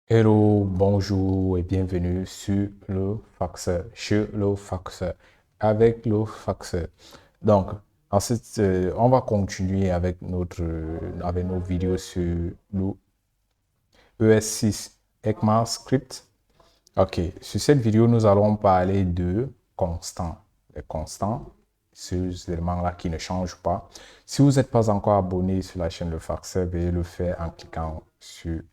Hello, bonjour et bienvenue sur le Faxeur, chez le Faxeur, avec le Faxeur. Donc, ensuite, on va continuer avec avec nos vidéos sur le ES6 ECMAScript. Ok, sur cette vidéo, nous allons parler de constants. Les constants, ces éléments-là qui ne changent pas. Si vous n'êtes pas encore abonné sur la chaîne Le Faxeur, veuillez le faire en cliquant sur le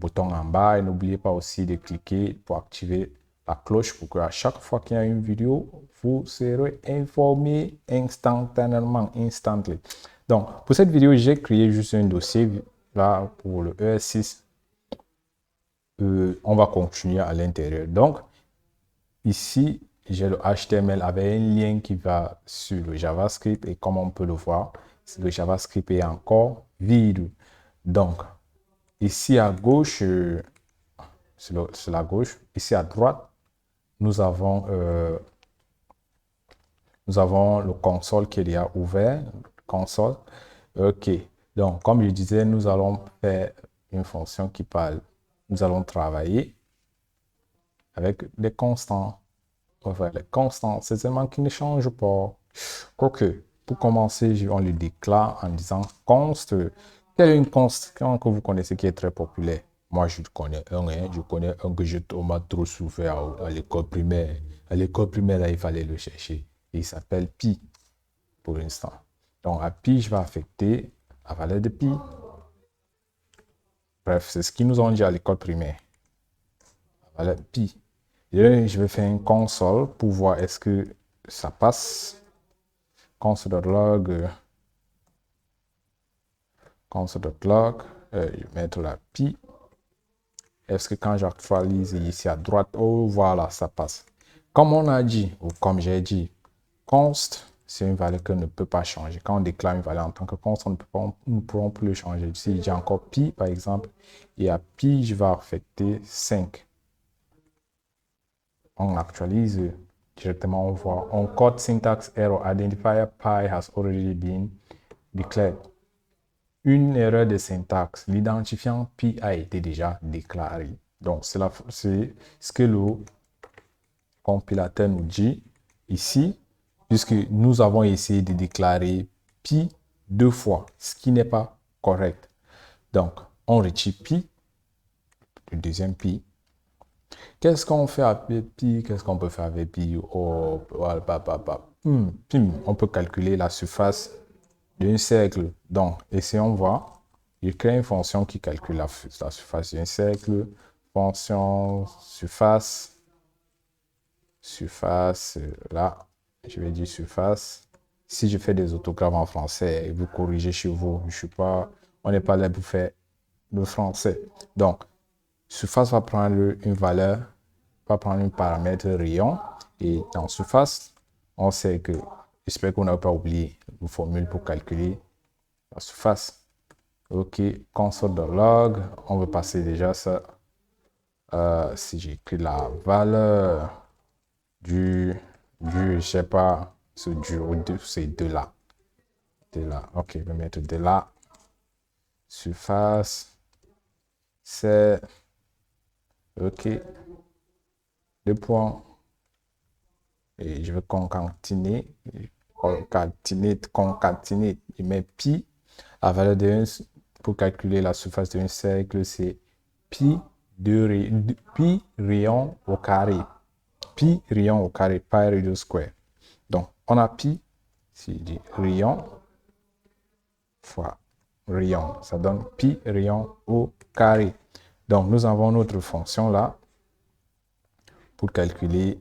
bouton en bas et n'oubliez pas aussi de cliquer pour activer la cloche pour qu'à chaque fois qu'il y a une vidéo, vous serez informé instantanément, instantly. Donc, pour cette vidéo, j'ai créé juste un dossier là pour le ES6. On va continuer à l'intérieur. Donc, ici, j'ai le HTML avec un lien qui va sur le JavaScript et comme on peut le voir, le JavaScript est encore vide. Donc, ici à gauche, sur la gauche, ici à droite, nous avons le console qui est déjà ouvert. Console. OK. Donc, comme je disais, nous allons faire une fonction qui parle. Nous allons travailler avec des constants. Enfin, les constants, c'est seulement qui ne changent pas. Quoique, pour commencer, on le déclare en disant const. Quelle est une constante que vous connaissez qui est très populaire? Moi, je connais un, hein, je connais un que on m'a trop souffert à l'école primaire. À l'école primaire, là, il fallait le chercher. Et il s'appelle pi pour l'instant. Donc, à pi, je vais affecter la valeur de pi. Bref, c'est ce qu'ils nous ont dit à l'école primaire. La valeur pi. Et je vais faire une console pour voir est-ce que ça passe. Console.log, console.log, je vais mettre la pi. Est-ce que quand j'actualise ici à droite, oh voilà, ça passe. Comme on a dit, ou comme j'ai dit, const, c'est une valeur que ne peut pas changer. Quand on déclare une valeur en tant que const, nous ne pourrons plus le changer. Si j'ai encore pi, par exemple, et à pi, je vais affecter 5. On actualise directement, on voit, on code syntax error, identifier pi has already been declared. Une erreur de syntaxe. L'identifiant pi a été déjà déclaré. Donc, c'est ce que le compilateur nous dit ici, puisque nous avons essayé de déclarer pi 2 fois, ce qui n'est pas correct. Donc, on retire pi, le deuxième pi. Qu'est-ce qu'on fait avec pi? Qu'est-ce qu'on peut faire avec pi? Oh, on peut calculer la surface d'un cercle. Donc, essayons voir. Je crée une fonction qui calcule la surface d'un cercle. Fonction surface, là, je vais dire surface. Si je fais des orthographes en français, vous corrigez chez vous. Je suis pas, on n'est pas là pour faire le français. Donc, surface va prendre une valeur, va prendre un paramètre rayon. Et dans surface, on sait que, j'espère qu'on n'a pas oublié une formule pour calculer la surface. OK, console.log, on veut passer déjà ça. Si j'écris la valeur je sais pas, c'est de là. De là. OK, je vais mettre de là. Surface, c'est OK. Deux points. Et je vais concaténer. Je mets pi. La valeur de 1 pour calculer la surface d'un cercle, c'est pi, pi rayon au carré. Pi rayon au carré, pi radio square. Donc, on a pi, si je dis rayon, fois rayon. Ça donne pi rayon au carré. Donc, nous avons notre fonction là pour calculer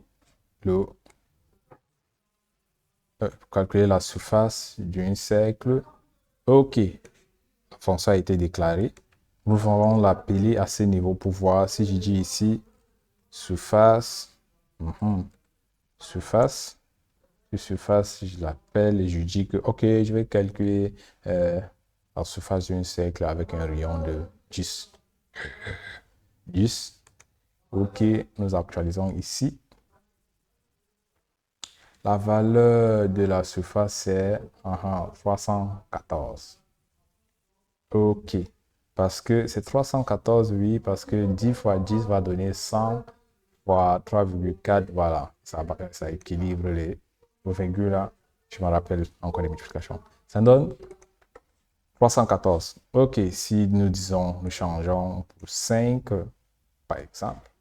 calculer la surface d'un cercle. OK. La fonction a été déclarée. Nous allons l'appeler à ce niveau pour voir si je dis ici surface. Surface. Surface, je l'appelle et je dis que OK, je vais calculer la surface d'un cercle avec un rayon de 10. 10. OK, nous actualisons ici. La valeur de la surface est 314. OK. Parce que c'est 314, oui, parce que 10 fois 10 va donner 100 fois 3,4, voilà. Ça équilibre les virgules là. Je me rappelle encore les multiplications. Ça donne 314. Ok, si nous disons, nous changeons pour 5, par exemple,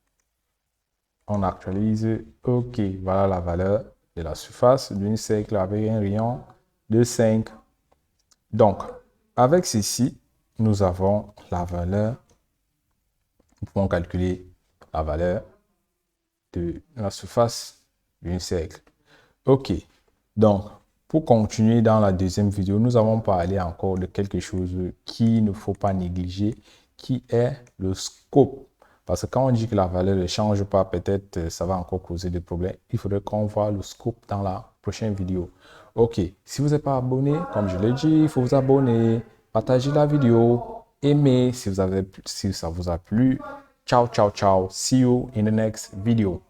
on actualise. Ok, voilà la valeur de la surface d'un cercle avec un rayon de 5. Donc, avec ceci, nous avons la valeur. Nous pouvons calculer la valeur de la surface d'un cercle. Ok, donc pour continuer dans la deuxième vidéo, nous avons parlé encore de quelque chose qu'il ne faut pas négliger, qui est le scope. Parce que quand on dit que la valeur ne change pas, peut-être ça va encore causer des problèmes. Il faudrait qu'on voit le scope dans la prochaine vidéo. Ok, si vous n'êtes pas abonné, comme je l'ai dit, il faut vous abonner, partager la vidéo, aimer si ça vous a plu. Ciao, ciao, ciao. See you in the next video.